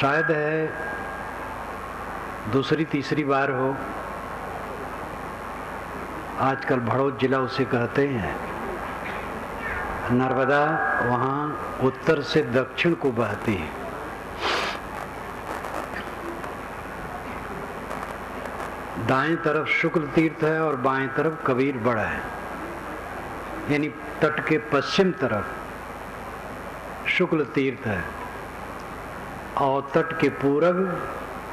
शायद है दूसरी तीसरी बार हो। आजकल भड़ोत जिला उसे कहते हैं। नर्मदा वहाँ उत्तर से दक्षिण को बहती है। दाएं तरफ शुक्ल तीर्थ है और बाएं तरफ कबीर बड़ा है। यानी तट के पश्चिम तरफ शुक्ल तीर्थ है और तट के पूरब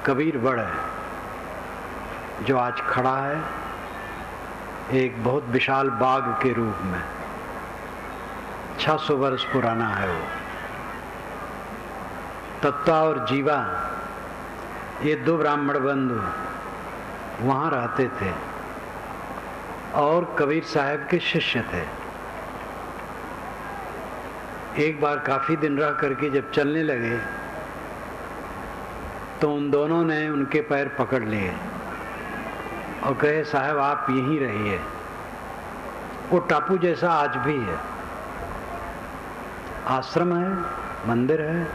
कबीर बड़ा है, जो आज खड़ा है एक बहुत विशाल बाग के रूप में। 600 वर्ष पुराना है वो। तत्वा और जीवा ये दो ब्राह्मण बंधु वहाँ रहते थे और कबीर साहब के शिष्य थे। एक बार काफी दिन रह करके जब चलने लगे तो उन दोनों ने उनके पैर पकड़ लिए और कहे, साहब आप यहीं रहिए। वो टापू जैसा आज भी है, आश्रम है, मंदिर है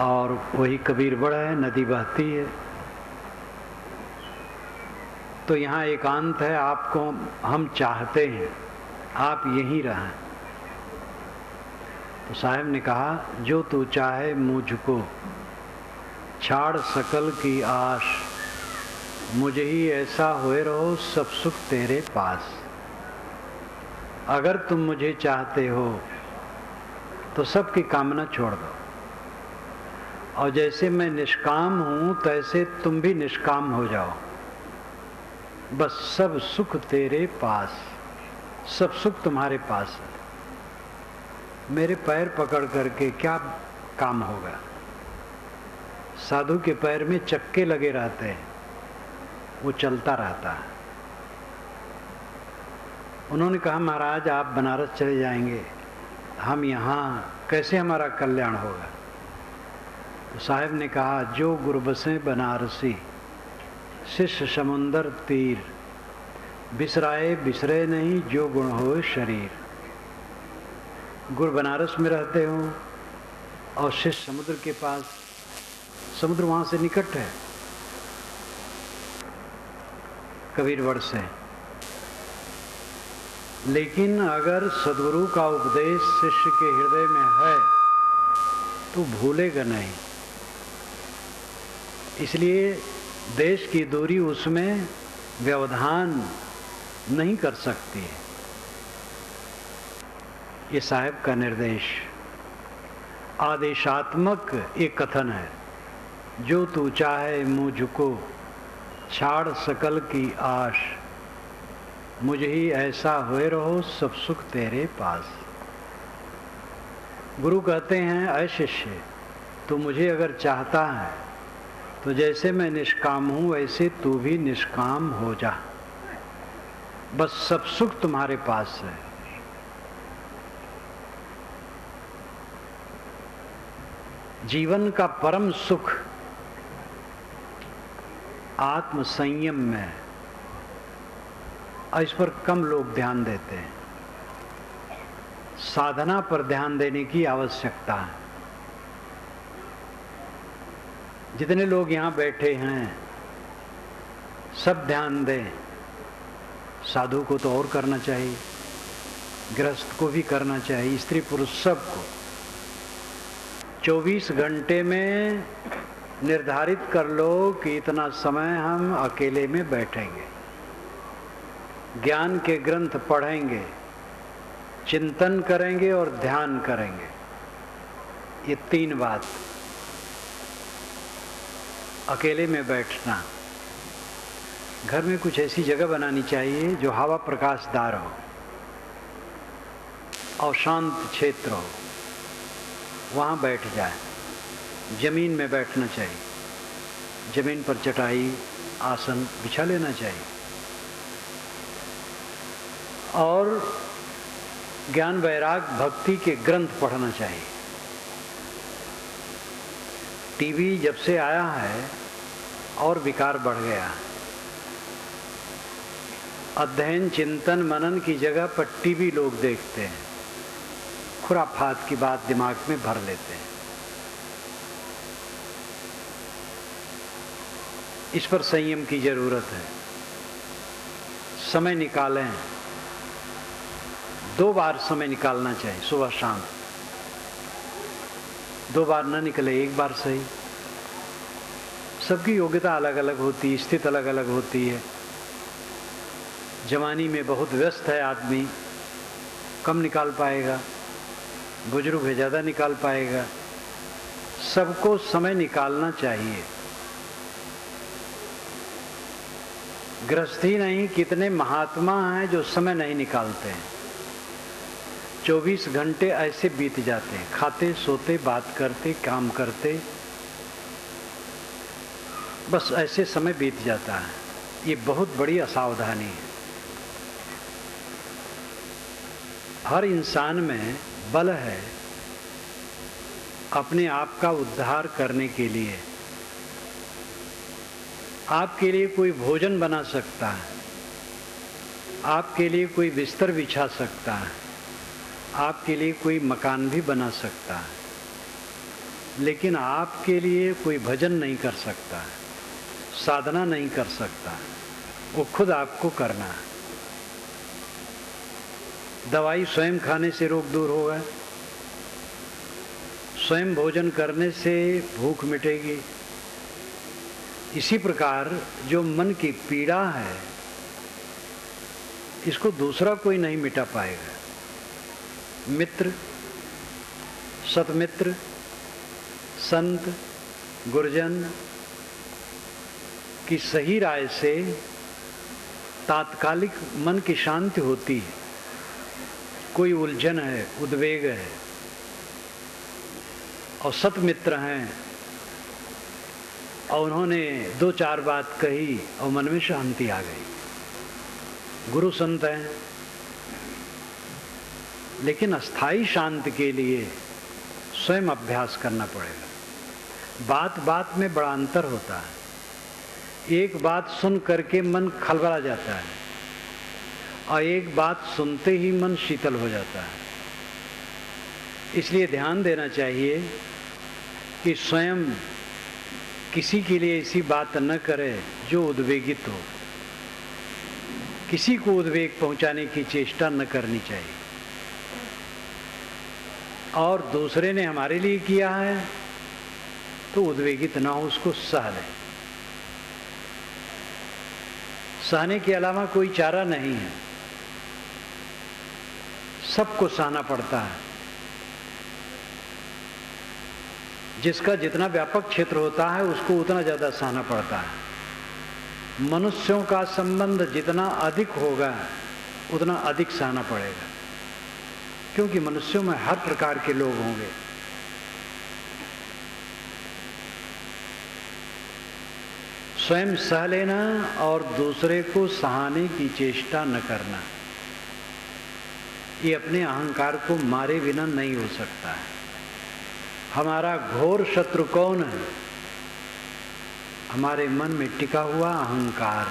और वही कबीर बड़ा है, नदी बहती है। तो यहाँ एकांत है, आपको हम चाहते हैं आप यहीं रहें। तो साहब ने कहा, जो तू चाहे मुझको छाड़ सकल की आश, मुझे ही ऐसा होए रहो सब सुख तेरे पास। अगर तुम मुझे चाहते हो तो सबकी कामना छोड़ दो, और जैसे मैं निष्काम हूं तैसे तुम भी निष्काम हो जाओ। बस सब सुख तेरे पास, सब सुख तुम्हारे पास है। मेरे पैर पकड़ करके क्या काम होगा? साधु के पैर में चक्के लगे रहते हैं, वो चलता रहता है। उन्होंने कहा, महाराज आप बनारस चले जाएंगे, हम यहाँ कैसे हमारा कल्याण होगा? तो साहब ने कहा, जो गुरबसे बनारसी शिष्य समुंदर तीर, बिसराए बिसरे नहीं जो गुण हो शरीर। गुरु बनारस में रहते हो और शिष्य समुद्र के पास, समुद्र वहां से निकट है कबीरवड़ से। लेकिन अगर सद्गुरु का उपदेश शिष्य के हृदय में है तो भूलेगा नहीं। इसलिए देश की दूरी उसमें व्यवधान नहीं कर सकती है। ये साहब का निर्देश आदेशात्मक एक कथन है, जो तू चाहे मुझको छाड़ सकल की आश, मुझे ही ऐसा हुए रहो सब सुख तेरे पास। गुरु कहते हैं, ऐ शिष्य तू मुझे अगर चाहता है तो जैसे मैं निष्काम हूं वैसे तू भी निष्काम हो जा। बस सब सुख तुम्हारे पास है। जीवन का परम सुख आत्म संयम में है, और इस पर कम लोग ध्यान देते हैं। साधना पर ध्यान देने की आवश्यकता है। जितने लोग यहाँ बैठे हैं सब ध्यान दें। साधु को तो और करना चाहिए, गृहस्थ को भी करना चाहिए, स्त्री पुरुष सबको। 24 घंटे में निर्धारित कर लो कि इतना समय हम अकेले में बैठेंगे, ज्ञान के ग्रंथ पढ़ेंगे, चिंतन करेंगे और ध्यान करेंगे। ये 3 बात। अकेले में बैठना, घर में कुछ ऐसी जगह बनानी चाहिए जो हवा प्रकाशदार हो और शांत क्षेत्र हो, वहाँ बैठ जाए। जमीन में बैठना चाहिए, जमीन पर चटाई आसन बिछा लेना चाहिए और ज्ञान वैराग भक्ति के ग्रंथ पढ़ना चाहिए। टीवी जब से आया है और विकार बढ़ गया। अध्ययन चिंतन मनन की जगह पर टीवी लोग देखते हैं, खुराफात की बात दिमाग में भर लेते हैं। इस पर संयम की जरूरत है। समय निकालें, 2 बार समय निकालना चाहिए, सुबह शाम। 2 बार न निकले, 1 बार सही। सबकी योग्यता अलग अलग होती है, स्थिति अलग अलग होती है। जवानी में बहुत व्यस्त है आदमी, कम निकाल पाएगा, बुजुर्ग है ज़्यादा निकाल पाएगा। सबको समय निकालना चाहिए। गृहस्थी नहीं, कितने महात्मा हैं जो समय नहीं निकालते हैं। 24 घंटे ऐसे बीत जाते हैं, खाते सोते बात करते काम करते, बस ऐसे समय बीत जाता है। ये बहुत बड़ी असावधानी है। हर इंसान में बल है अपने आप का उद्धार करने के लिए। आपके लिए कोई भोजन बना सकता है, आपके लिए कोई बिस्तर बिछा सकता है, आपके लिए कोई मकान भी बना सकता है, लेकिन आपके लिए कोई भजन नहीं कर सकता है, साधना नहीं कर सकता। वो खुद आपको करना है। दवाई स्वयं खाने से रोग दूर होगा, स्वयं भोजन करने से भूख मिटेगी। इसी प्रकार जो मन की पीड़ा है, इसको दूसरा कोई नहीं मिटा पाएगा। मित्र, सतमित्र, संत, गुरुजन की सही राय से तात्कालिक मन की शांति होती है। कोई उलझन है, उद्वेग है, और सतमित्र हैं और उन्होंने 2-4 बात कही और मन में शांति आ गई। गुरु संत हैं, लेकिन अस्थाई शांति के लिए स्वयं अभ्यास करना पड़ेगा। बात बात में बड़ा अंतर होता है। एक बात सुन करके मन खलबला जाता है और एक बात सुनते ही मन शीतल हो जाता है। इसलिए ध्यान देना चाहिए कि स्वयं किसी के लिए ऐसी बात न करे जो उद्वेगित हो। किसी को उद्वेग पहुंचाने की चेष्टा न करनी चाहिए। और दूसरे ने हमारे लिए किया है तो उद्वेगित ना हो, उसको सह लें। सहने के अलावा कोई चारा नहीं है। सबको सहना पड़ता है। जिसका जितना व्यापक क्षेत्र होता है उसको उतना ज़्यादा सहना पड़ता है। मनुष्यों का संबंध जितना अधिक होगा उतना अधिक सहना पड़ेगा, क्योंकि मनुष्यों में हर प्रकार के लोग होंगे। स्वयं सह लेना और दूसरे को सहाने की चेष्टा न करना, ये अपने अहंकार को मारे बिना नहीं हो सकता है। हमारा घोर शत्रु कौन है? हमारे मन में टिका हुआ अहंकार।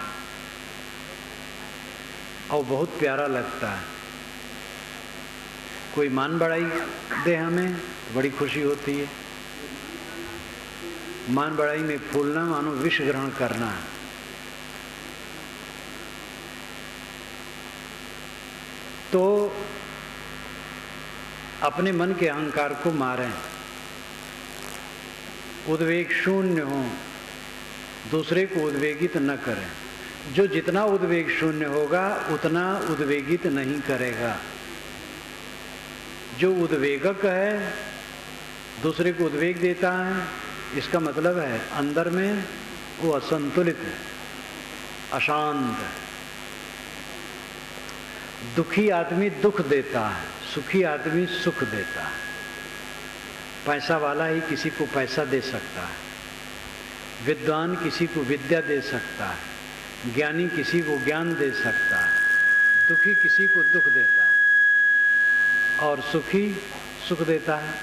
और बहुत प्यारा लगता है। कोई मान बढ़ाई दे हमें, बड़ी खुशी होती है। मान बढ़ाई में फूलना मानो विष ग्रहण करना है। तो अपने मन के अहंकार को मारें, उद्वेग शून्य हो, दूसरे को उद्वेगित न करें। जो जितना उद्वेग शून्य होगा उतना उद्वेगित नहीं करेगा। जो उद्वेगक है, दूसरे को उद्वेग देता है, इसका मतलब है अंदर में वो असंतुलित है, अशांत है। दुखी आदमी दुख देता है, सुखी आदमी सुख देता है। पैसा वाला ही किसी को पैसा दे सकता है, विद्वान किसी को विद्या दे सकता है, ज्ञानी किसी को ज्ञान दे सकता है, दुखी किसी को दुख देता है और सुखी सुख देता है।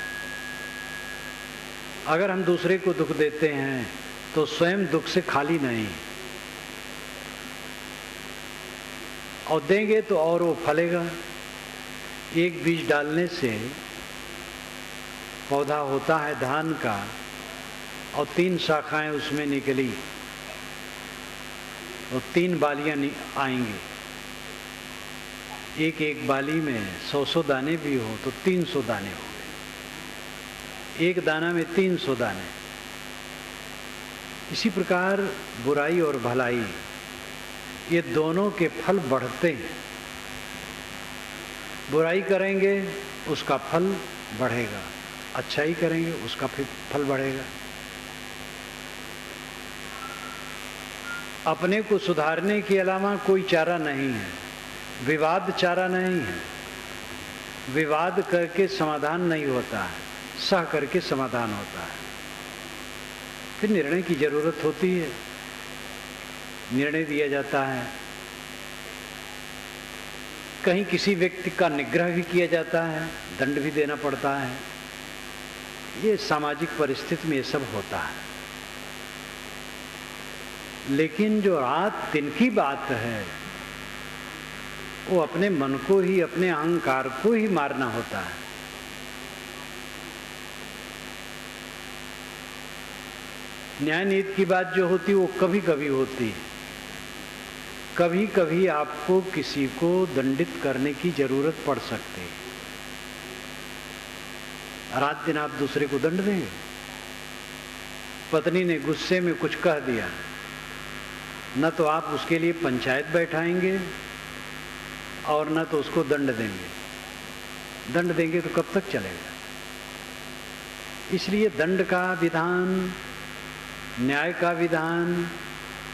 अगर हम दूसरे को दुख देते हैं तो स्वयं दुख से खाली नहीं, और देंगे तो और वो फलेगा। एक बीज डालने से पौधा होता है धान का और 3 शाखाएं उसमें निकली तो 3 बालियां आएंगी। एक एक बाली में 100 दाने भी हो तो 300 दाने हो गए। एक दाना में 300 दाने। इसी प्रकार बुराई और भलाई, ये दोनों के फल बढ़ते हैं। बुराई करेंगे उसका फल बढ़ेगा, अच्छाई करेंगे उसका फिर फल बढ़ेगा। अपने को सुधारने के अलावा कोई चारा नहीं है। विवाद चारा नहीं है। विवाद करके समाधान नहीं होता है, सह करके समाधान होता है। फिर निर्णय की जरूरत होती है, निर्णय दिया जाता है। कहीं किसी व्यक्ति का निग्रह भी किया जाता है, दंड भी देना पड़ता है। ये सामाजिक परिस्थिति में ये सब होता है। लेकिन जो रात दिन की बात है, वो अपने मन को ही, अपने अहंकार को ही मारना होता है। न्याय नीति की बात जो होती है वो कभी कभी होती है। कभी कभी आपको किसी को दंडित करने की जरूरत पड़ सकती है। रात दिन आप दूसरे को दंड देंगे। पत्नी ने गुस्से में कुछ कह दिया, न तो आप उसके लिए पंचायत बैठाएंगे और न तो उसको दंड देंगे। दंड देंगे तो कब तक चलेगा? इसलिए दंड का विधान, न्याय का विधान,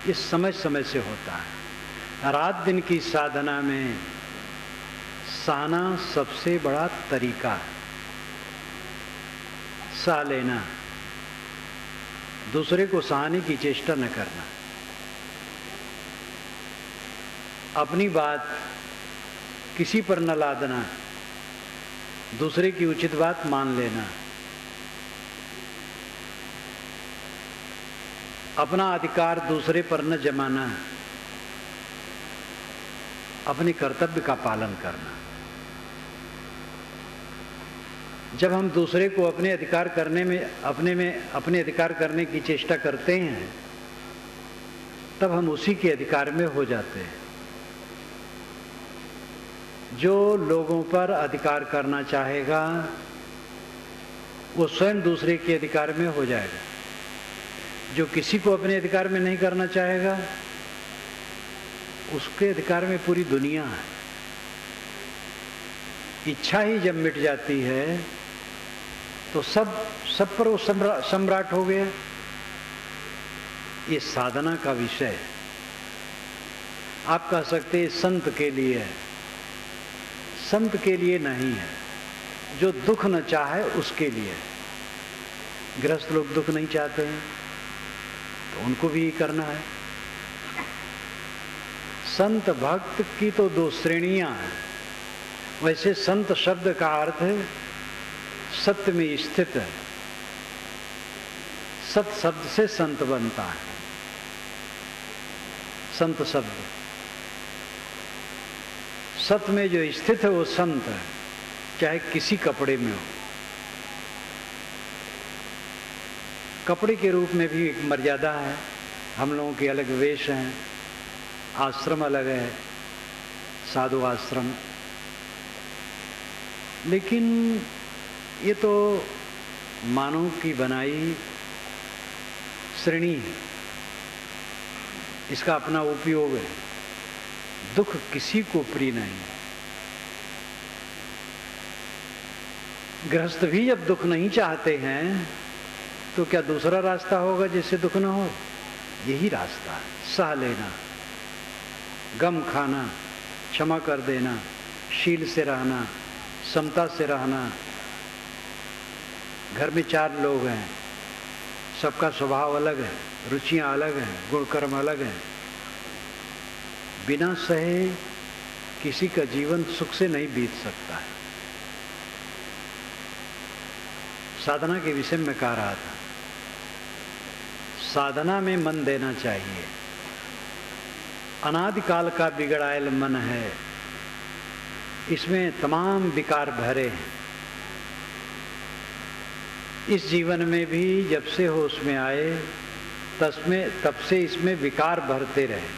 ये समय समय से होता है। रात दिन की साधना में सहना सबसे बड़ा तरीका है। सह लेना, दूसरे को सहाने की चेष्टा न करना, अपनी बात किसी पर न लादना, दूसरे की उचित बात मान लेना, अपना अधिकार दूसरे पर न जमाना, अपने कर्तव्य का पालन करना। जब हम दूसरे को अपने अधिकार करने की चेष्टा करते हैं, तब हम उसी के अधिकार में हो जाते हैं। जो लोगों पर अधिकार करना चाहेगा वो स्वयं दूसरे के अधिकार में हो जाएगा। जो किसी को अपने अधिकार में नहीं करना चाहेगा, उसके अधिकार में पूरी दुनिया है। इच्छा ही जब मिट जाती है तो सब पर वो सम्राट हो गया। ये साधना का विषय है। आप कह सकते हैं संत के लिए है। संत के लिए नहीं है, जो दुख न चाहे उसके लिए। गृहस्थ लोग दुख नहीं चाहते हैं तो उनको भी करना है। संत भक्त की तो 2 श्रेणियां हैं। वैसे संत शब्द का अर्थ है सत्य में स्थित है। सत शब्द से संत बनता है। संत शब्द सत्य में जो स्थित है वो संत है, चाहे किसी कपड़े में हो। कपड़े के रूप में भी एक मर्यादा है। हम लोगों के अलग वेश हैं, आश्रम अलग है, साधु आश्रम। लेकिन ये तो मानव की बनाई श्रेणी है, इसका अपना उपयोग है। दुख किसी को प्रिय नहीं। गृहस्थ भी जब दुख नहीं चाहते हैं तो क्या दूसरा रास्ता होगा जिससे दुख न हो? यही रास्ता है। सह लेना, गम खाना, क्षमा कर देना, शील से रहना, समता से रहना। घर में 4 लोग हैं, सबका स्वभाव अलग है, रुचियां अलग हैं, गुण कर्म अलग हैं। बिना सहे किसी का जीवन सुख से नहीं बीत सकता है। साधना के विषय में कह रहा था, साधना में मन देना चाहिए। अनादिकाल का बिगड़ायल मन है, इसमें तमाम विकार भरे हैं। इस जीवन में भी जब से होश में आए तब से इसमें विकार भरते रहे।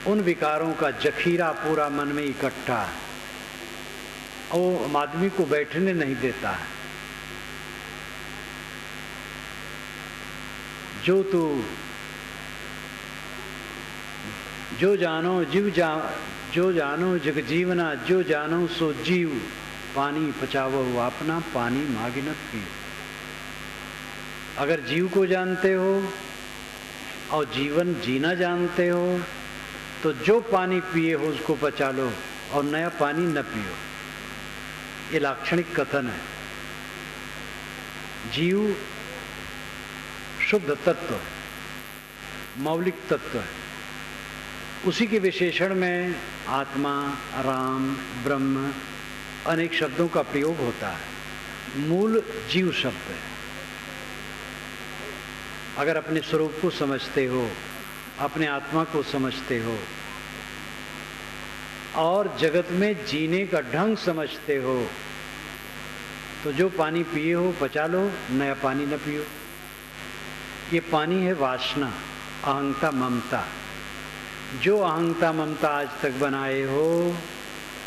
उन विकारों का जखीरा पूरा मन में इकट्ठा है, वो आदमी को बैठने नहीं देता है। जो तू जो जानो जो जानो जग जीवना, जो जानो सो जीव, पानी पचावो अपना, पानी मागिनत पियो। अगर जीव को जानते हो और जीवन जीना जानते हो तो जो पानी पिए हो उसको पचा लो और नया पानी न पियो। ये लाक्षणिक कथन है। जीव शुद्ध तत्व, मौलिक तत्व है। उसी के विशेषण में आत्मा, राम, ब्रह्म अनेक शब्दों का प्रयोग होता है। मूल जीव शब्द है। अगर अपने स्वरूप को समझते हो, अपने आत्मा को समझते हो और जगत में जीने का ढंग समझते हो तो जो पानी पिए हो पचा लो, नया पानी न पियो। ये पानी है वासना, अहंता, ममता। जो अहंता ममता आज तक बनाए हो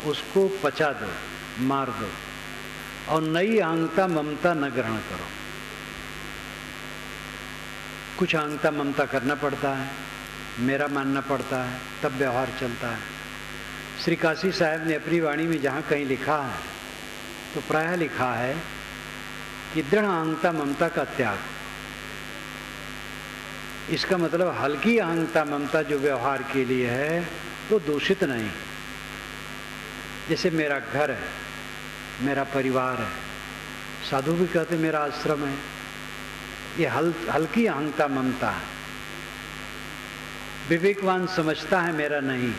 उसको पचा दो, मार दो और नई अहंता ममता न ग्रहण करो। कुछ अहंता ममता करना पड़ता है, मेरा मानना पड़ता है, तब व्यवहार चलता है। श्री काशी साहब ने अपनी वाणी में जहाँ कहीं लिखा है तो प्रायः लिखा है कि दृढ़ अहंता ममता का त्याग। इसका मतलब हल्की अहंता ममता जो व्यवहार के लिए है वो दूषित नहीं। जैसे मेरा घर है, मेरा परिवार है, साधु भी कहते मेरा आश्रम है, ये हल्की अहंता ममता है। विवेकवान समझता है मेरा नहीं,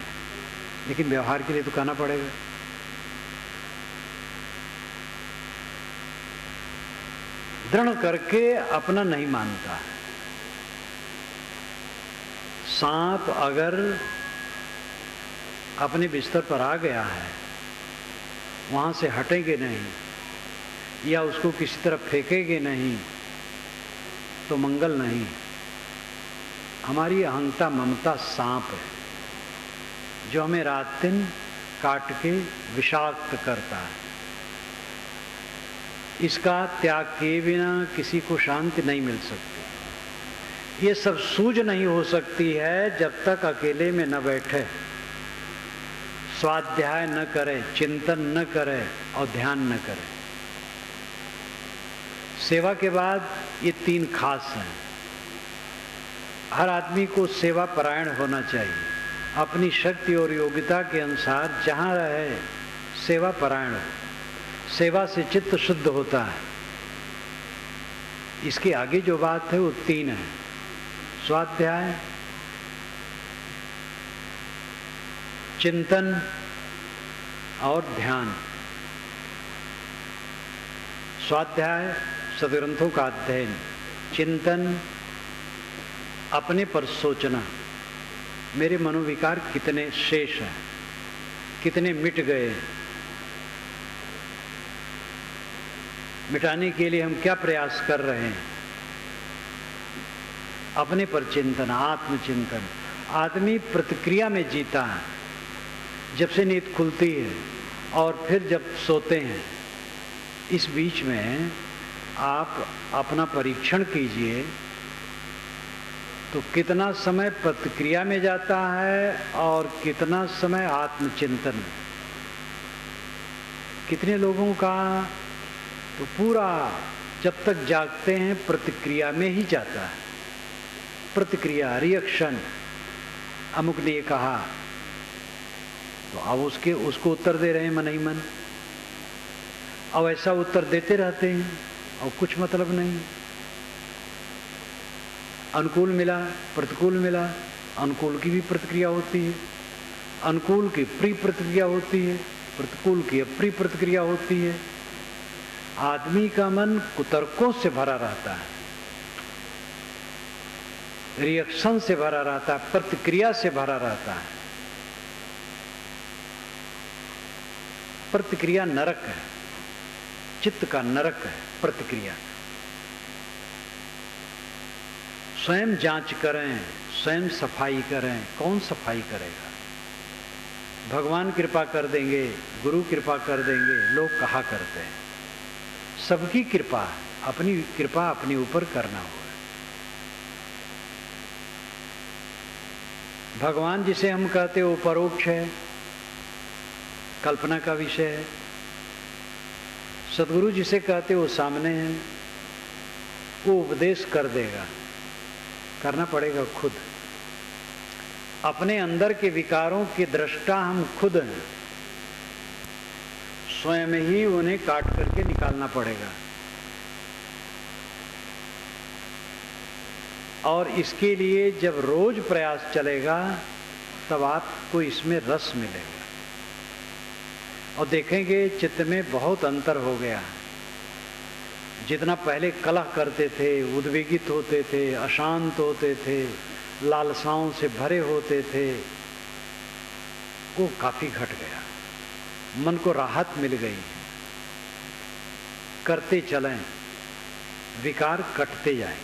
लेकिन व्यवहार के लिए तो कहना पड़ेगा। दृढ़ करके अपना नहीं मानता है। सांप अगर अपने बिस्तर पर आ गया है, वहां से हटेंगे नहीं या उसको किसी तरफ फेंकेंगे नहीं तो मंगल नहीं। हमारी अहंता ममता सांप है जो हमें रात दिन काट के विषाक्त करता है। इसका त्याग किए बिना किसी को शांति नहीं मिल सकती। ये सब सूझ नहीं हो सकती है जब तक अकेले में न बैठे, स्वाध्याय न करे, चिंतन न करे और ध्यान न करे। सेवा के बाद ये तीन खास हैं। हर आदमी को सेवा परायण होना चाहिए। अपनी शक्ति और योग्यता के अनुसार जहाँ रहे सेवा परायण हो। सेवा से चित्त शुद्ध होता है। इसके आगे जो बात है वो तीन है: स्वाध्याय, चिंतन और ध्यान। स्वाध्याय सदग्रंथों का अध्ययन, चिंतन अपने पर सोचना, मेरे मनोविकार कितने शेष हैं, कितने मिट गए, मिटाने के लिए हम क्या प्रयास कर रहे हैं। अपने पर चिंतन, आत्मचिंतन। आदमी प्रतिक्रिया में जीता है। जब से नींद खुलती है और फिर जब सोते हैं, इस बीच में आप अपना परीक्षण कीजिए तो कितना समय प्रतिक्रिया में जाता है और कितना समय आत्मचिंतन में। कितने लोगों का तो पूरा जब तक जागते हैं प्रतिक्रिया में ही जाता है। प्रतिक्रिया, रिएक्शन। अमुक ने कहा तो अब उसको उत्तर दे रहे हैं मन ही मन। अब ऐसा उत्तर देते रहते हैं और कुछ मतलब नहीं। अनुकूल मिला, प्रतिकूल मिला, अनुकूल की भी प्रतिक्रिया होती है, अनुकूल की प्रिय प्रतिक्रिया होती है, प्रतिकूल की अप्रिय प्रतिक्रिया होती है। आदमी का मन कुतर्कों से भरा रहता है, रिएक्शन से भरा रहता है, प्रतिक्रिया से भरा रहता है। प्रतिक्रिया नरक है, चित्त का नरक है प्रतिक्रिया। स्वयं जांच करें, स्वयं सफाई करें। कौन सफाई करेगा? भगवान कृपा कर देंगे, गुरु कृपा कर देंगे, लोग कहा करते हैं। सबकी कृपा, अपनी कृपा अपने ऊपर करना होगा। भगवान जिसे हम कहते वो परोक्ष है, कल्पना का विषय है। सदगुरु जिसे कहते वो सामने है, वो उपदेश कर देगा, करना पड़ेगा खुद। अपने अंदर के विकारों के दृष्टा हम खुद हैं, स्वयं ही उन्हें काट करके निकालना पड़ेगा। और इसके लिए जब रोज प्रयास चलेगा तब आपको इसमें रस मिलेगा और देखेंगे चित्त में बहुत अंतर हो गया। जितना पहले कलह करते थे, उद्वेगित होते थे, अशांत होते थे, लालसाओं से भरे होते थे, वो काफी घट गया। मन को राहत मिल गई। करते चलें, विकार कटते जाएं।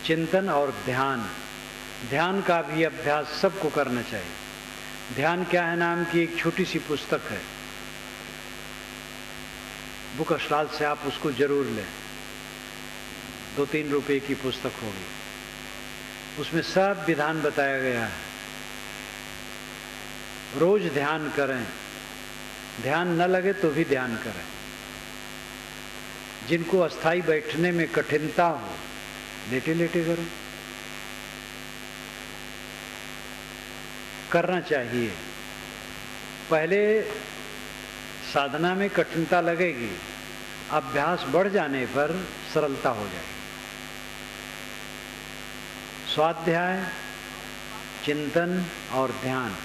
चिंतन और ध्यान, ध्यान का भी अभ्यास सबको करना चाहिए। ध्यान क्या है नाम की एक छोटी सी पुस्तक है, बुक स्टॉल से आप उसको जरूर लें। 2-3 रुपए की पुस्तक होगी, उसमें सब विधान बताया गया है। रोज ध्यान करें, ध्यान न लगे तो भी ध्यान करें। जिनको अस्थाई बैठने में कठिनता हो, लेटे लेटे करें, करना चाहिए। पहले साधना में कठिनता लगेगी, अभ्यास बढ़ जाने पर सरलता हो जाएगी। स्वाध्याय, चिंतन और ध्यान,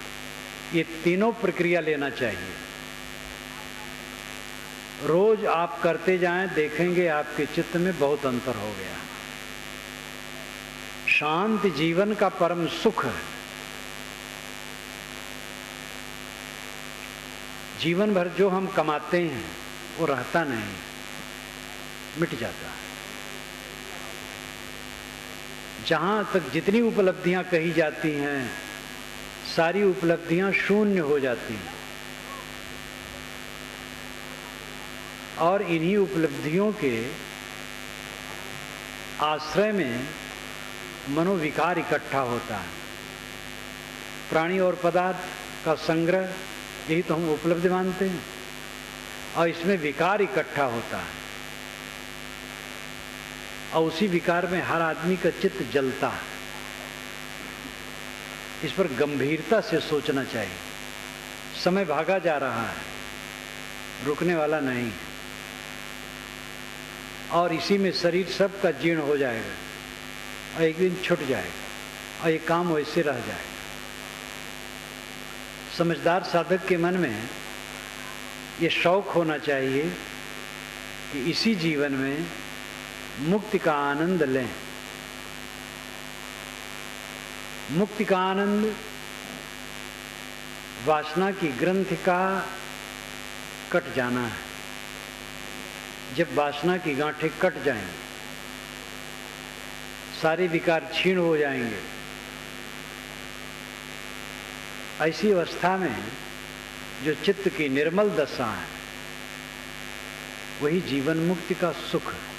ये तीनों प्रक्रिया लेना चाहिए। रोज आप करते जाएं, देखेंगे आपके चित्त में बहुत अंतर हो गया। शांत जीवन का परम सुख है। जीवन भर जो हम कमाते हैं वो रहता नहीं, मिट जाता है। जहां तक जितनी उपलब्धियां कही जाती हैं, सारी उपलब्धियां शून्य हो जाती हैं और इन्हीं उपलब्धियों के आश्रय में मनोविकार इकट्ठा होता है। प्राणी और पदार्थ का संग्रह, यही तो हम उपलब्धि मानते हैं, और इसमें विकार इकट्ठा होता है और उसी विकार में हर आदमी का चित्त जलता है। इस पर गंभीरता से सोचना चाहिए। समय भागा जा रहा है, रुकने वाला नहीं, और इसी में शरीर सबका जीर्ण हो जाएगा और एक दिन छूट जाएगा और ये काम वैसे रह जाएगा। समझदार साधक के मन में ये शौक होना चाहिए कि इसी जीवन में मुक्ति का आनंद लें। मुक्ति का आनंद वासना की ग्रंथि का कट जाना है। जब वासना की गांठें कट जाएंगी, सारे विकार क्षीण हो जाएंगे। ऐसी अवस्था में जो चित्त की निर्मल दशा है, वही जीवन मुक्ति का सुख है।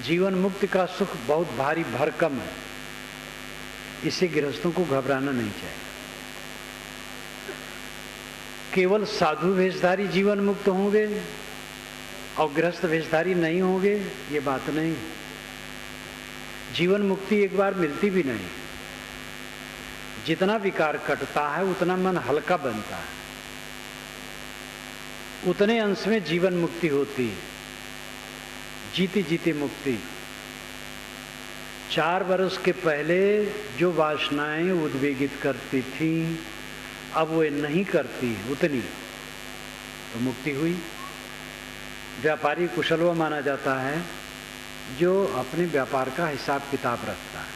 जीवन मुक्ति का सुख बहुत भारी भरकम है, इससे गृहस्थों को घबराना नहीं चाहिए। केवल साधु वेशधारी जीवन मुक्त होंगे और गृहस्थ वेशधारी नहीं होंगे, ये बात नहीं। जीवन मुक्ति एक बार मिलती भी नहीं। जितना विकार कटता है उतना मन हल्का बनता है, उतने अंश में जीवन मुक्ति होती है। जीते जीते मुक्ति। 4 वर्ष के पहले जो वासनाएं उद्वेगित करती थी, अब वे नहीं करती उतनी, तो मुक्ति हुई। व्यापारी कुशल वो माना जाता है जो अपने व्यापार का हिसाब किताब रखता है।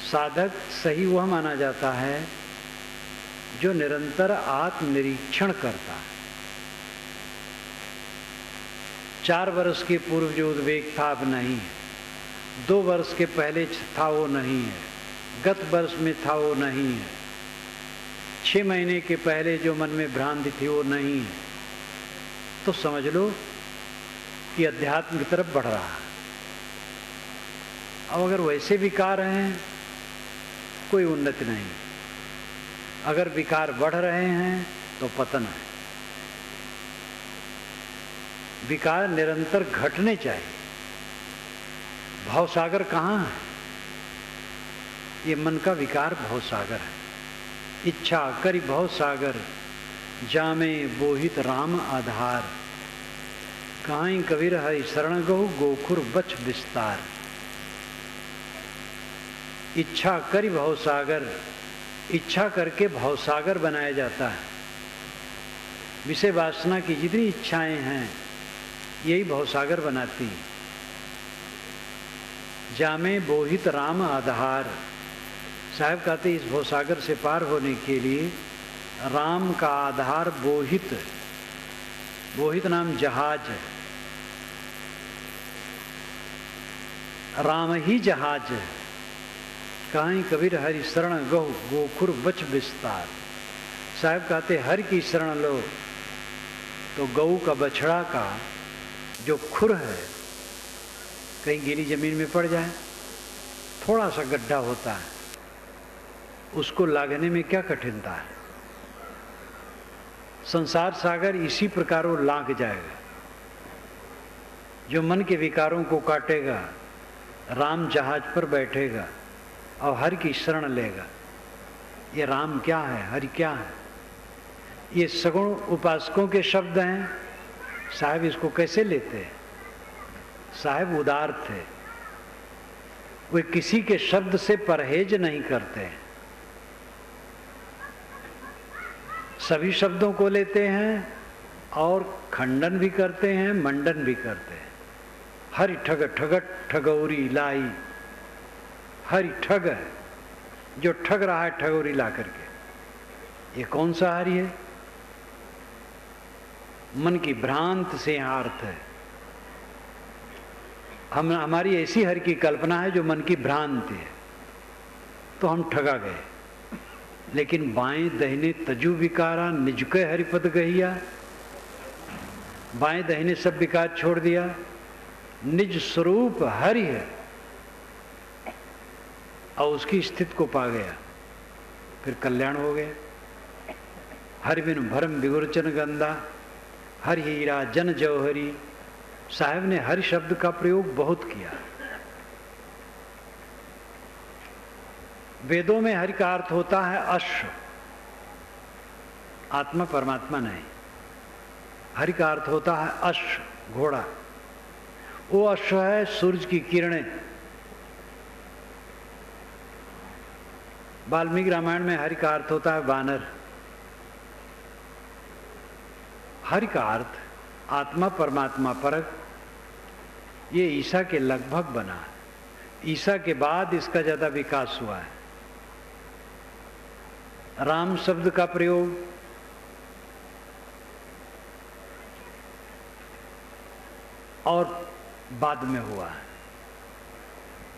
साधक सही वह माना जाता है जो निरंतर आत्मनिरीक्षण करता है। 4 वर्ष के पूर्व जो उद्वेग था अब नहीं है, 2 वर्ष के पहले था वो नहीं है, गत वर्ष में था वो नहीं है, 6 महीने के पहले जो मन में भ्रांति थी वो नहीं है, तो समझ लो कि अध्यात्म की तरफ बढ़ रहा है। अब अगर वैसे विकार हैं कोई उन्नति नहीं, अगर विकार बढ़ रहे हैं तो पतन है। विकार निरंतर घटने चाहिए। भवसागर कहाँ है? ये मन का विकार भवसागर है। इच्छा करि भवसागर, जामे बोहित राम आधार। कहाई कबीर है शरण गहु, गोखुर बच विस्तार। इच्छा करि भवसागर, इच्छा करके भवसागर बनाया जाता है। विषय वासना की जितनी इच्छाएं हैं यही भवसागर बनाती हैं। जामे बोहित राम आधार। साहब कहते इस भवसागर से पार होने के लिए राम का आधार बोहित, बोहित नाम जहाज है, राम ही जहाज है। कहीं कबीर हरि शरण गहु, गोखुर बच विस्तार। साहब कहते हरि की शरण लो तो गऊ का बछड़ा का जो खुर है कहीं गीली जमीन में पड़ जाए, थोड़ा सा गड्ढा होता है, उसको लागने में क्या कठिनता है। संसार सागर इसी प्रकार वो लाग जाएगा। जो मन के विकारों को काटेगा, राम जहाज पर बैठेगा और हरि की शरण लेगा। ये राम क्या है, हरि क्या है? ये सगुण उपासकों के शब्द हैं। साहब इसको कैसे लेते हैं? साहब उदार थे, वे किसी के शब्द से परहेज नहीं करते हैं। सभी शब्दों को लेते हैं और खंडन भी करते हैं, मंडन भी करते हैं। हरि ठग ठगट ठगौरी लाई। हरि ठग है, जो ठग रहा है ठगौरी ला करके। ये कौन सा हरि है? मन की भ्रांत से यहाँ अर्थ है। हमारी ऐसी हरि की कल्पना है जो मन की भ्रांति है, तो हम ठगा गए। लेकिन बाएं दहिने तजु विकारा, निजके हरिपद गहिया। बाएं दहिने सब विकार छोड़ दिया, निज स्वरूप हरि है और उसकी स्थिति को पा गया, फिर कल्याण हो गया। हरि बिन भरम विगुरचन गंदा, हरि हीरा जन जौहरी। साहब ने हरि शब्द का प्रयोग बहुत किया। वेदों में हरि का अर्थ होता है अश्व, आत्मा परमात्मा नहीं। हरि का अर्थ होता है अश्व, घोड़ा। वो अश्व है सूरज की किरणें। वाल्मीकि रामायण में हरि का अर्थ होता है वानर। हरि का अर्थ आत्मा परमात्मा परक। ये ईसा के लगभग बना है। ईसा के बाद इसका ज्यादा विकास हुआ है। राम शब्द का प्रयोग और बाद में हुआ है।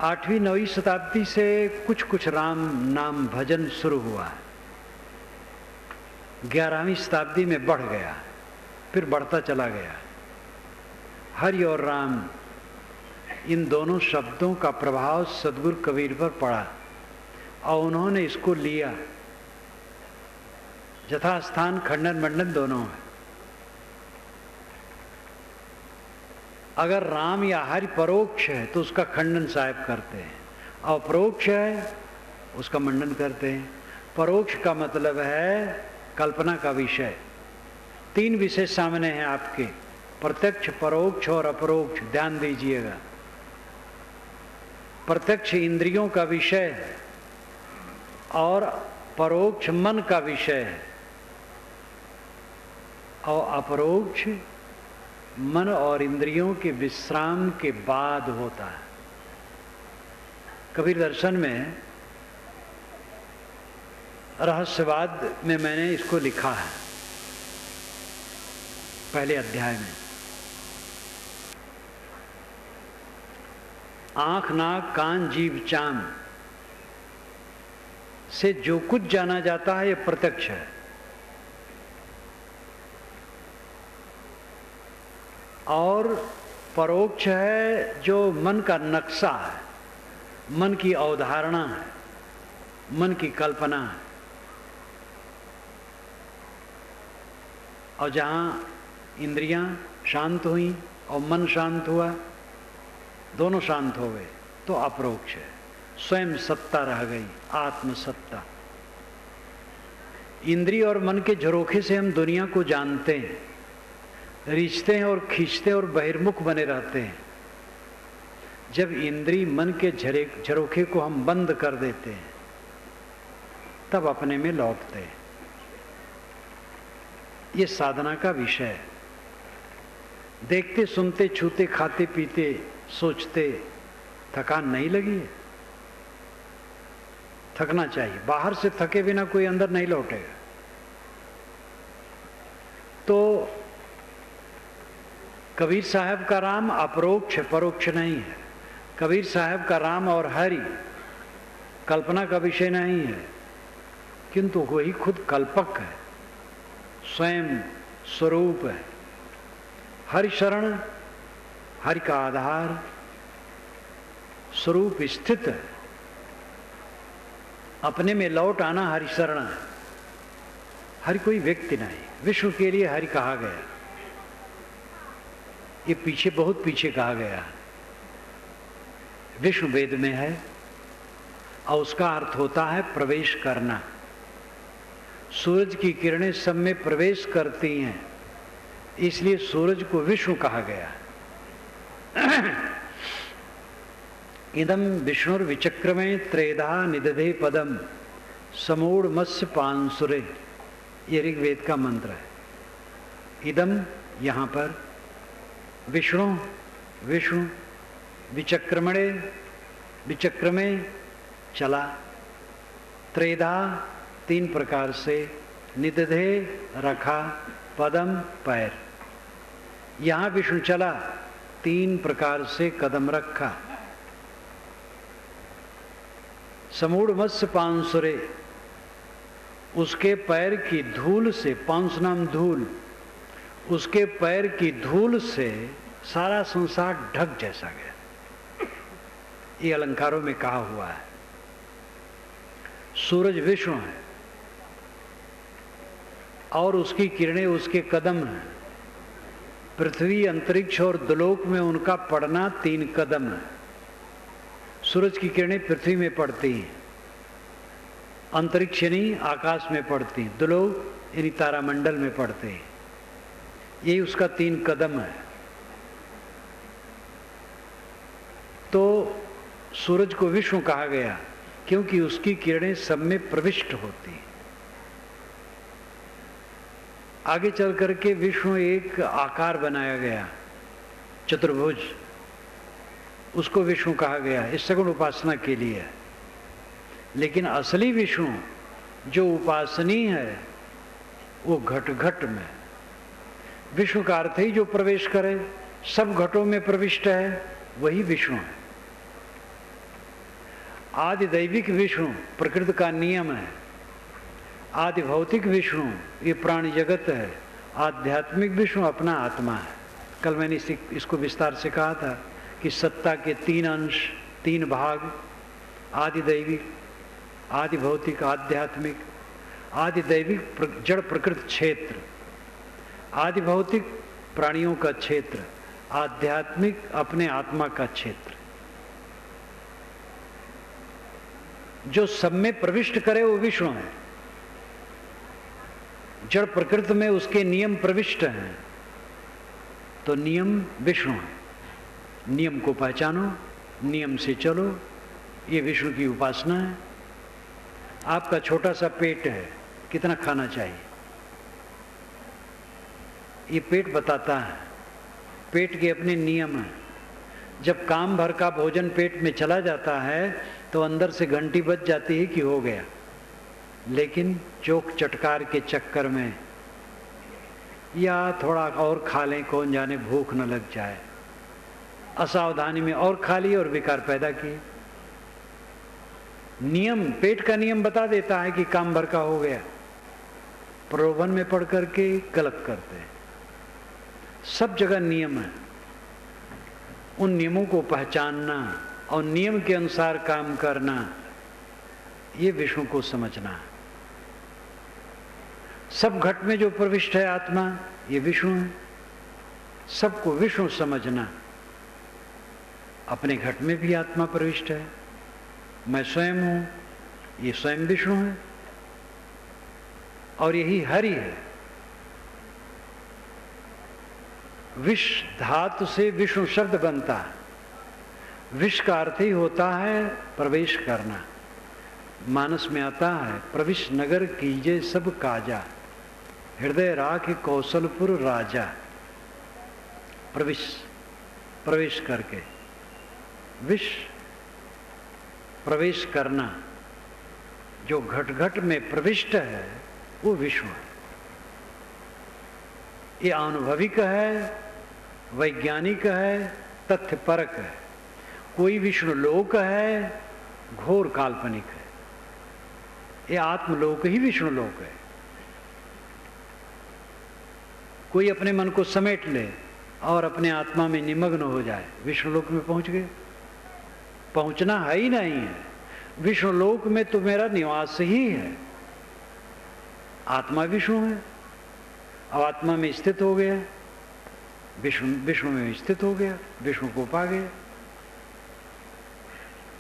8वीं 9वीं शताब्दी से कुछ कुछ राम नाम भजन शुरू हुआ है। 11वीं शताब्दी में बढ़ गया, फिर बढ़ता चला गया। हरि और राम, इन दोनों शब्दों का प्रभाव सदगुरु कबीर पर पड़ा और उन्होंने इसको लिया। यथास्थान खंडन मंडन दोनों है। अगर राम या हरि परोक्ष है तो उसका खंडन साहब करते हैं, और परोक्ष है उसका मंडन करते हैं। परोक्ष का मतलब है कल्पना का विषय। 3 विषय सामने हैं आपके, प्रत्यक्ष, परोक्ष और अपरोक्ष। ध्यान दीजिएगा। प्रत्यक्ष इंद्रियों का विषय है और परोक्ष मन का विषय है, और अपरोक्ष मन और इंद्रियों के विश्राम के बाद होता है। कबीर दर्शन में रहस्यवाद में मैंने इसको लिखा है, पहले अध्याय में। आंख नाक कान जीभ चांद, से जो कुछ जाना जाता है ये प्रत्यक्ष है। और परोक्ष है जो मन का नक्शा है, मन की अवधारणा है, मन की कल्पना है। और जहाँ इंद्रियां शांत हुई और मन शांत हुआ, दोनों शांत हो गए, तो अपरोक्ष है। स्वयं सत्ता रह गई, आत्म सत्ता। इंद्रिय और मन के झरोखे से हम दुनिया को जानते हैं, रिश्ते हैं और खींचते और बहिर्मुख बने रहते हैं। जब इंद्रिय मन के झरोखे को हम बंद कर देते हैं, तब अपने में लौटते हैं। ये साधना का विषय है। देखते सुनते छूते खाते पीते सोचते थकान नहीं लगी है? थकना चाहिए। बाहर से थके बिना कोई अंदर नहीं लौटेगा। तो कबीर साहब का राम अपरोक्ष, परोक्ष नहीं है। कबीर साहब का राम और हरि कल्पना का विषय नहीं है, किंतु वही खुद कल्पक है, स्वयं स्वरूप है। हरि शरण, हरि का आधार, स्वरूप स्थित है। अपने में लौट आना हरि शरण है। हरि कोई व्यक्ति नहीं, विष्णु के लिए हरि कहा गया। ये पीछे, बहुत पीछे कहा गया है। विष्णु वेद में है और उसका अर्थ होता है प्रवेश करना। सूरज की किरणें सब में प्रवेश करती हैं, इसलिए सूरज को विष्णु कहा गया। इदम विष्णुर विचक्रमे त्रेधा निदधे पदम समूढ़ मत्स्य पांसुरे, ये ऋग्वेद का मंत्र है। इदम यहाँ पर विष्णु, विष्णु विचक्रमणे, विचक्रमे चला, त्रेधा तीन प्रकार से, निदधे रखा, पदम पैर। यहाँ विष्णु चला, तीन प्रकार से कदम रखा। समूढ़ मत्स्य पांसुरे, उसके पैर की धूल से, पांस नाम धूल, उसके पैर की धूल से सारा संसार ढक जैसा गया। ये अलंकारों में कहा हुआ है। सूरज विष्णु है और उसकी किरणें उसके कदम हैं। पृथ्वी, अंतरिक्ष और दुलोक में उनका पड़ना तीन कदम है। सूरज की किरणें पृथ्वी में पड़ती हैं, अंतरिक्ष यानी आकाश में पड़ती हैं, दुलोक यानी तारामंडल में पड़ते हैं। यही उसका तीन कदम है। तो सूरज को विष्णु कहा गया क्योंकि उसकी किरणें सब में प्रविष्ट होती हैं। आगे चल करके विष्णु एक आकार बनाया गया, चतुर्भुज, उसको विष्णु कहा गया। इस सगुण उपासना के लिए है। लेकिन असली विष्णु जो उपासनीय है वो घट घट में। विष्णु का अर्थ ही जो प्रवेश करे, सब घटों में प्रविष्ट है, वही विष्णु है। आदि दैविक विष्णु प्रकृति का नियम है। आदि भौतिक विष्णु ये प्राणी जगत है। आध्यात्मिक विष्णु अपना आत्मा है। कल मैंने इसको विस्तार से कहा था कि सत्ता के तीन अंश, तीन भाग, आदि दैविक, आदि भौतिक, आध्यात्मिक। आदि दैविक जड़ प्रकृति क्षेत्र, आदि भौतिक प्राणियों का क्षेत्र, आध्यात्मिक अपने आत्मा का क्षेत्र। जो सब में प्रविष्ट करे वो विष्णु है। जड़ प्रकृति में उसके नियम प्रविष्ट हैं, तो नियम विष्णु है। नियम को पहचानो, नियम से चलो, ये विष्णु की उपासना है। आपका छोटा सा पेट है, कितना खाना चाहिए ये पेट बताता है। पेट के अपने नियम हैं। जब काम भर का भोजन पेट में चला जाता है तो अंदर से घंटी बज जाती है कि हो गया। लेकिन चोक चटकार के चक्कर में या थोड़ा और खा लें, कौन जाने भूख न लग जाए, असावधानी में और खा लिए और विकार पैदा किए। नियम, पेट का नियम बता देता है कि काम भर का हो गया। प्रलोभन में पड़ करके गलत करते हैं। सब जगह नियम है, उन नियमों को पहचानना और नियम के अनुसार काम करना, ये विष्णु को समझना है। सब घट में जो प्रविष्ट है आत्मा, ये विष्णु है। सबको विष्णु समझना। अपने घट में भी आत्मा प्रविष्ट है, मैं स्वयं हूं, ये स्वयं विष्णु है और यही हरि है। विष धातु से विष्णु शब्द बनता है। विष का अर्थ ही होता है प्रवेश करना। मानस में आता है, प्रविश नगर कीजे सब काजा, हृदय राख कौशलपुर राजा। प्रवेश करके, विष प्रवेश करना। जो घट घट में प्रविष्ट है वो विष्णु है। ये अनुभविक है, वैज्ञानिक है, तथ्यपरक है। कोई विष्णु लोक है, घोर काल्पनिक है। ये आत्मलोक ही विष्णु लोक है। कोई अपने मन को समेट ले और अपने आत्मा में निमग्न हो जाए, विष्णु लोक में पहुंच गए। पहुंचना है ही नहीं है। विष्णु लोक में तो मेरा निवास ही है। आत्मा विष्णु है। अब आत्मा में स्थित हो गया, विष्णु में स्थित हो गया, विष्णु को पा गया।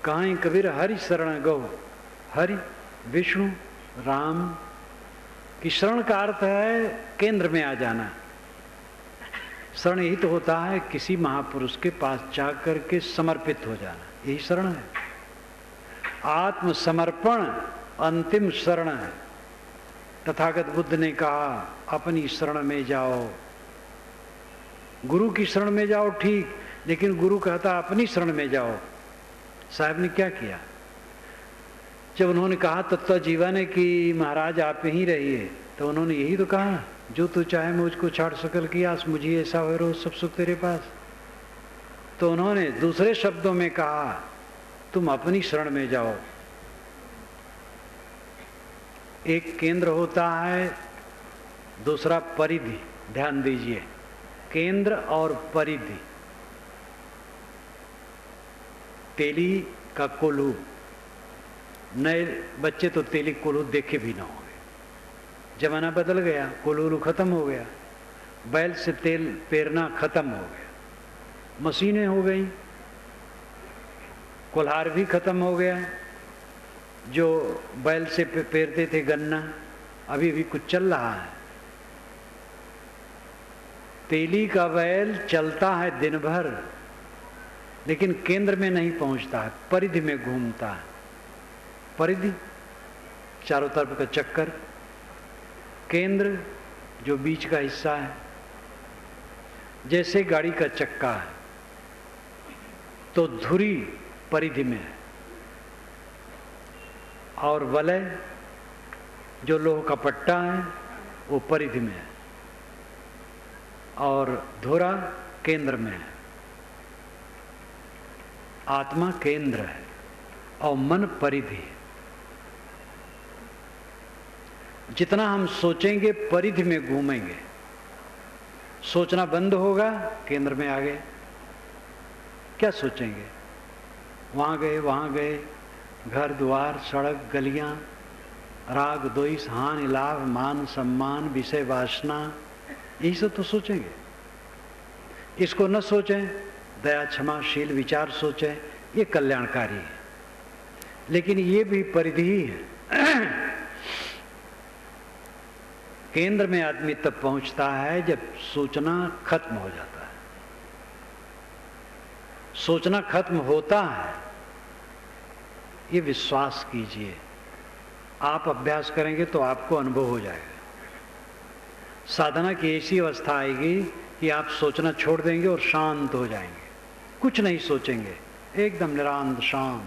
कहां कबीर हरि शरण गो। हरि विष्णु राम की शरण का अर्थ है केंद्र में आ जाना। शरण ही तो होता है किसी महापुरुष के पास जाकर के समर्पित हो जाना, यही शरण है। आत्मसमर्पण अंतिम शरण है। तथागत बुद्ध ने कहा अपनी शरण में जाओ। गुरु की शरण में जाओ ठीक, लेकिन गुरु कहता अपनी शरण में जाओ। साहब ने क्या किया? जब उन्होंने कहा तत्व जीवा ने कि महाराज आप ही रहिए, तो उन्होंने यही तो कहा, जो तू चाहे मुझको छाड़ सकल की आस, मुझे ऐसा हो रोज सब सुख तेरे पास। तो उन्होंने दूसरे शब्दों में कहा तुम अपनी शरण में जाओ। एक केंद्र होता है, दूसरा परिधि। ध्यान दीजिए, केंद्र और परिधि। तेली का कोल्हू, नए बच्चे तो तेली कोल्हू देखे भी ना होंगे। जमाना बदल गया, कोल्हू खत्म हो गया, बैल से तेल पेरना खत्म हो गया, मशीनें हो गई, कोल्हार भी खत्म हो गया। जो बैल से पेरते थे गन्ना, अभी भी कुछ चल रहा है। तेली का बैल चलता है दिन भर, लेकिन केंद्र में नहीं पहुंचता है, परिधि में घूमता है। परिधि चारों तरफ का चक्कर, केंद्र जो बीच का हिस्सा है। जैसे गाड़ी का चक्का है तो धुरी परिधि में है, और वलय जो लोह का पट्टा है वो परिधि में है, और धुरा केंद्र में है। आत्मा केंद्र है और मन परिधि है। जितना हम सोचेंगे परिधि में घूमेंगे, सोचना बंद होगा केंद्र में आ गए। क्या सोचेंगे? वहां गए, घर द्वार सड़क गलियां, राग द्वेष हानि लाभ मान सम्मान विषय वासना, यही सब तो सोचेंगे। इसको न सोचें, दया क्षमाशील विचार सोचें, ये कल्याणकारी है। लेकिन ये भी परिधि ही है। केंद्र में आदमी तब पहुंचता है जब सोचना खत्म हो जाता है। सोचना खत्म होता है, ये विश्वास कीजिए। आप अभ्यास करेंगे तो आपको अनुभव हो जाएगा। साधना की ऐसी अवस्था आएगी कि आप सोचना छोड़ देंगे और शांत हो जाएंगे, कुछ नहीं सोचेंगे, एकदम निरांत शांत,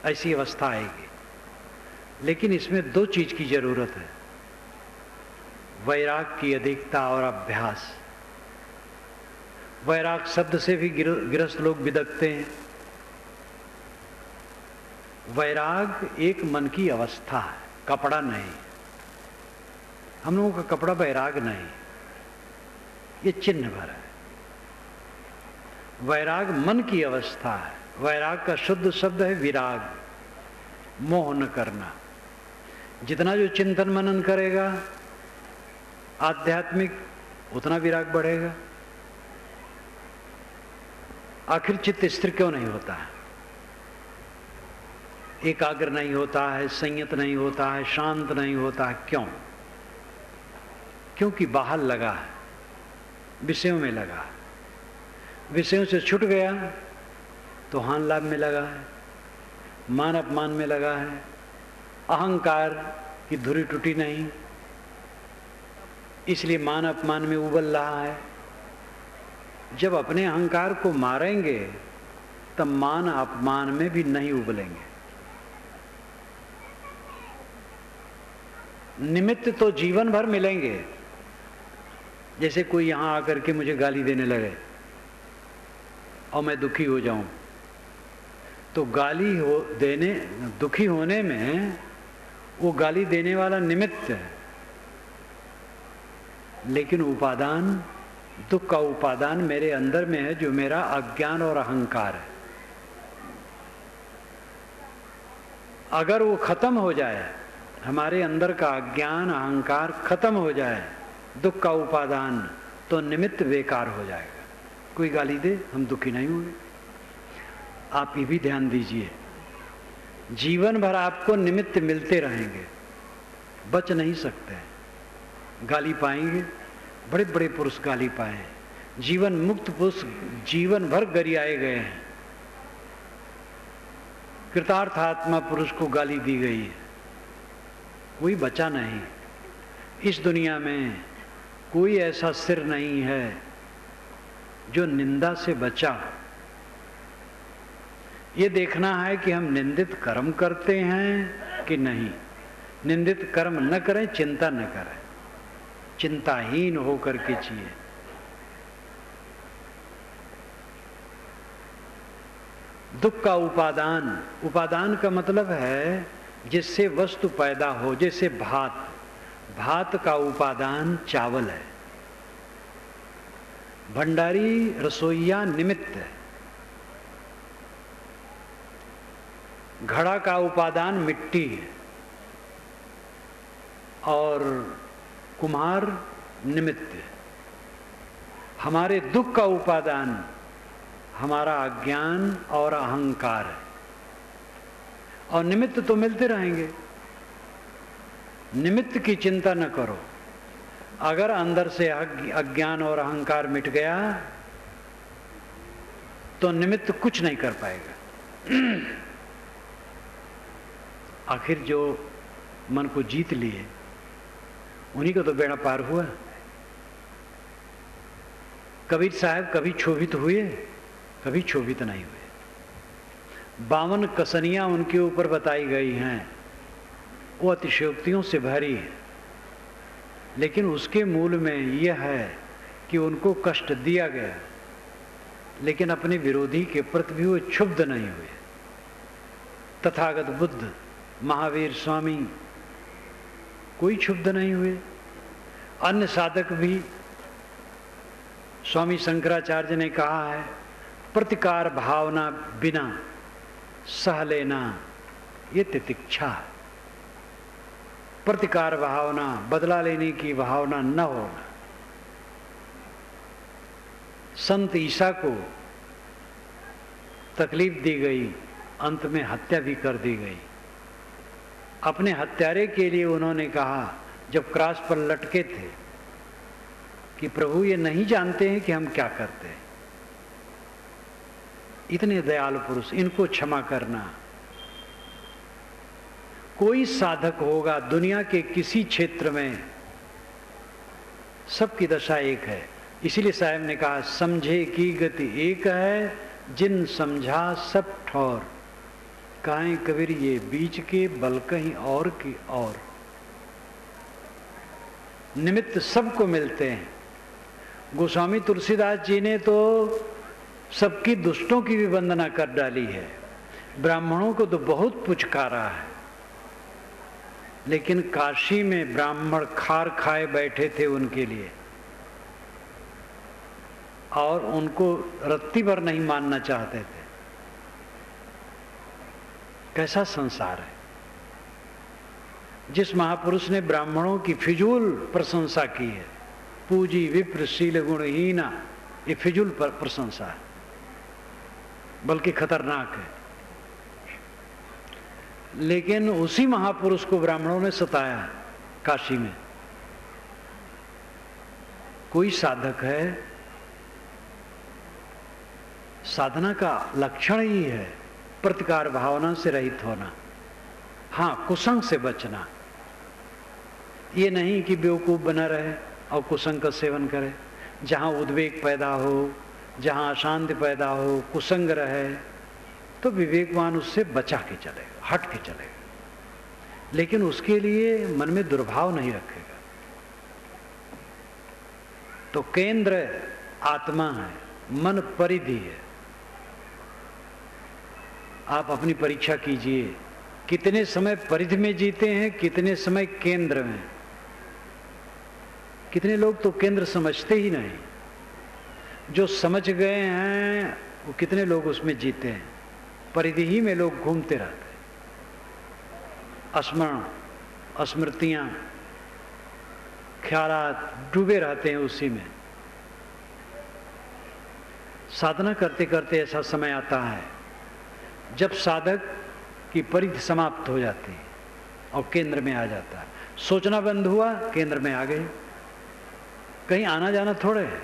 ऐसी अवस्था आएगी। लेकिन इसमें दो चीज की जरूरत है, वैराग की अधिकता और अभ्यास। वैराग शब्द से भी गृहस्थ लोग बिदकते हैं। वैराग एक मन की अवस्था है, कपड़ा नहीं। हम लोगों का कपड़ा वैराग नहीं, ये चिन्ह भर है। वैराग मन की अवस्था है। वैराग का शुद्ध शब्द है विराग, मोह न करना। जितना जो चिंतन मनन करेगा आध्यात्मिक, उतना विराग बढ़ेगा। आखिर चित्त स्थिर क्यों नहीं होता है, एकाग्र नहीं होता है, संयत नहीं होता है, शांत नहीं होता है? क्यों? क्योंकि बाहर लगा है, विषयों में लगा है। विषयों से छूट गया तो हान लाभ में लगा है, मान अपमान में लगा है, अहंकार की धुरी टूटी नहीं, इसलिए मान अपमान में उबल रहा है। जब अपने अहंकार को मारेंगे तब मान अपमान में भी नहीं उबलेंगे। निमित्त तो जीवन भर मिलेंगे। जैसे कोई यहां आकर के मुझे गाली देने लगे और मैं दुखी हो जाऊं, तो दुखी होने में वो गाली देने वाला निमित्त है, लेकिन उपादान, दुख का उपादान मेरे अंदर में है, जो मेरा अज्ञान और अहंकार है। अगर वो खत्म हो जाए, हमारे अंदर का अज्ञान अहंकार खत्म हो जाए, दुख का उपादान, तो निमित्त बेकार हो जाएगा। कोई गाली दे, हम दुखी नहीं होंगे। आप ये भी ध्यान दीजिए, जीवन भर आपको निमित्त मिलते रहेंगे, बच नहीं सकते। गाली पाएंगे, बड़े बड़े पुरुष गाली पाए, जीवन मुक्त पुरुष जीवन भर गरियाए गए हैं। कृतार्थ आत्मा पुरुष को गाली दी गई है, कोई बचा नहीं। इस दुनिया में कोई ऐसा सिर नहीं है जो निंदा से बचा। ये देखना है कि हम निंदित कर्म करते हैं कि नहीं। निंदित कर्म न करें, चिंता न करें, चिंताहीन होकर के जिए। दुख का उपादान, उपादान का मतलब है जिससे वस्तु पैदा हो। जैसे भात, भात का उपादान चावल है, भंडारी रसोईया निमित्त है। घड़ा का उपादान मिट्टी है और कुम्हार निमित्त है। हमारे दुख का उपादान हमारा अज्ञान और अहंकार है, और निमित्त तो मिलते रहेंगे। निमित्त की चिंता न करो। अगर अंदर से अज्ञान और अहंकार मिट गया तो निमित्त कुछ नहीं कर पाएगा। आखिर जो मन को जीत लिए उन्हीं को तो बेड़ा पार हुआ। कबीर साहब कभी क्षोभित हुए, कभी क्षोभित नहीं हुए। 52 कसनियां उनके ऊपर बताई गई हैं, वो अतिशयोक्तियों से भरी है, लेकिन उसके मूल में यह है कि उनको कष्ट दिया गया, लेकिन अपने विरोधी के प्रति भी वो क्षुब्ध नहीं हुए। तथागत बुद्ध, महावीर स्वामी कोई क्षुब्ध नहीं हुए। अन्य साधक भी, स्वामी शंकराचार्य ने कहा है, प्रतिकार भावना बिना सह लेना ये तितिक्षा है। प्रतिकार भावना, बदला लेने की भावना न होना। संत ईसा को तकलीफ दी गई, अंत में हत्या भी कर दी गई। अपने हत्यारे के लिए उन्होंने कहा, जब क्रॉस पर लटके थे, कि प्रभु ये नहीं जानते हैं कि हम क्या करते हैं। इतने दयालु पुरुष, इनको क्षमा करना। कोई साधक होगा दुनिया के किसी क्षेत्र में, सबकी दशा एक है। इसीलिए साहब ने कहा, समझे की गति एक है, जिन समझा सब ठौर। काहे कबीर ये बीच के बल कहीं और की और। निमित्त सबको मिलते हैं। गोस्वामी तुलसीदास जी ने तो सबकी दुष्टों की भी वंदना कर डाली है, ब्राह्मणों को तो बहुत पुचकारा है, लेकिन काशी में ब्राह्मण खार खाए बैठे थे उनके लिए, और उनको रत्ती भर नहीं मानना चाहते थे। कैसा संसार है। जिस महापुरुष ने ब्राह्मणों की फिजूल प्रशंसा की है, पूजी विप्र शील गुणहीना, ये फिजूल प्रशंसा है, बल्कि खतरनाक है। लेकिन उसी महापुरुष को ब्राह्मणों ने सताया काशी में। कोई साधक है, साधना का लक्षण ही है प्रतिकार भावना से रहित होना, हाँ कुसंग से बचना। ये नहीं कि बेवकूफ बना रहे और कुसंग का सेवन करे। जहाँ उद्वेग पैदा हो, जहाँ अशांति पैदा हो, कुसंग रहे, तो विवेकवान उससे बचा के चलेगा, हट के चलेगा, लेकिन उसके लिए मन में दुर्भाव नहीं रखेगा। तो केंद्र आत्मा है, मन परिधि है। आप अपनी परीक्षा कीजिए, कितने समय परिधि में जीते हैं, कितने समय केंद्र में। कितने लोग तो केंद्र समझते ही नहीं, जो समझ गए हैं वो कितने लोग उसमें जीते हैं। परिधि ही में लोग घूमते रहते हैं, स्मरण स्मृतियां ख्यालात डूबे रहते हैं उसी में। साधना करते करते ऐसा समय आता है जब साधक की परिधि समाप्त हो जाती है और केंद्र में आ जाता है। सोचना बंद हुआ, केंद्र में आ गए। कहीं आना जाना थोड़े है।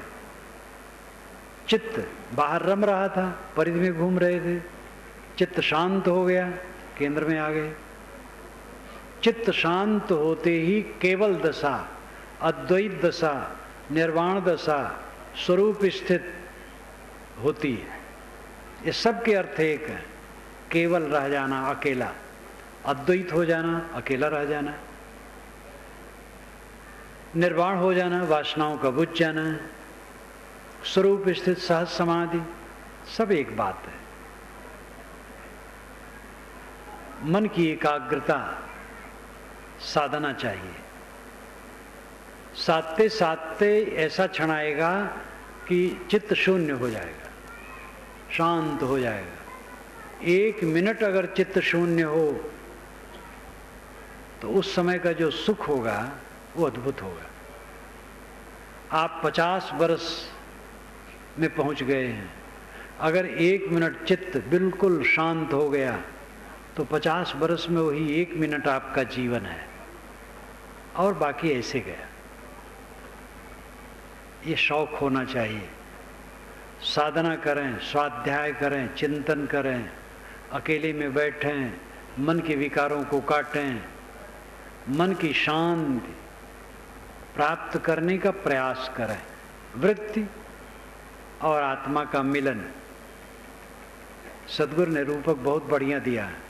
चित्त बाहर रम रहा था, परिधि में घूम रहे थे, चित्त शांत हो गया, केंद्र में आ गए। चित्त शांत होते ही केवल दशा, अद्वैत दशा, निर्वाण दशा स्वरूप स्थित होती है। ये सब के अर्थ एक है। केवल रह जाना, अकेला, अद्वैत हो जाना, अकेला रह जाना, निर्वाण हो जाना, वासनाओं का बुझ जाना, स्वरूप स्थित सहज समाधि, सब एक बात है। मन की एकाग्रता साधना चाहिए। साधते साधते ऐसा क्षण आएगा कि चित्त शून्य हो जाएगा, शांत हो जाएगा। 1 मिनट अगर चित्त शून्य हो तो उस समय का जो सुख होगा वो अद्भुत होगा। आप 50 वर्ष में पहुंच गए हैं, अगर 1 मिनट चित्त बिल्कुल शांत हो गया तो 50 वर्ष में वही 1 मिनट आपका जीवन है, और बाकी ऐसे गया। ये शौक होना चाहिए। साधना करें, स्वाध्याय करें, चिंतन करें, अकेले में बैठें, मन के विकारों को काटें, मन की शांति प्राप्त करने का प्रयास करें। वृत्ति और आत्मा का मिलन। सद्गुरु ने रूपक बहुत बढ़िया दिया है।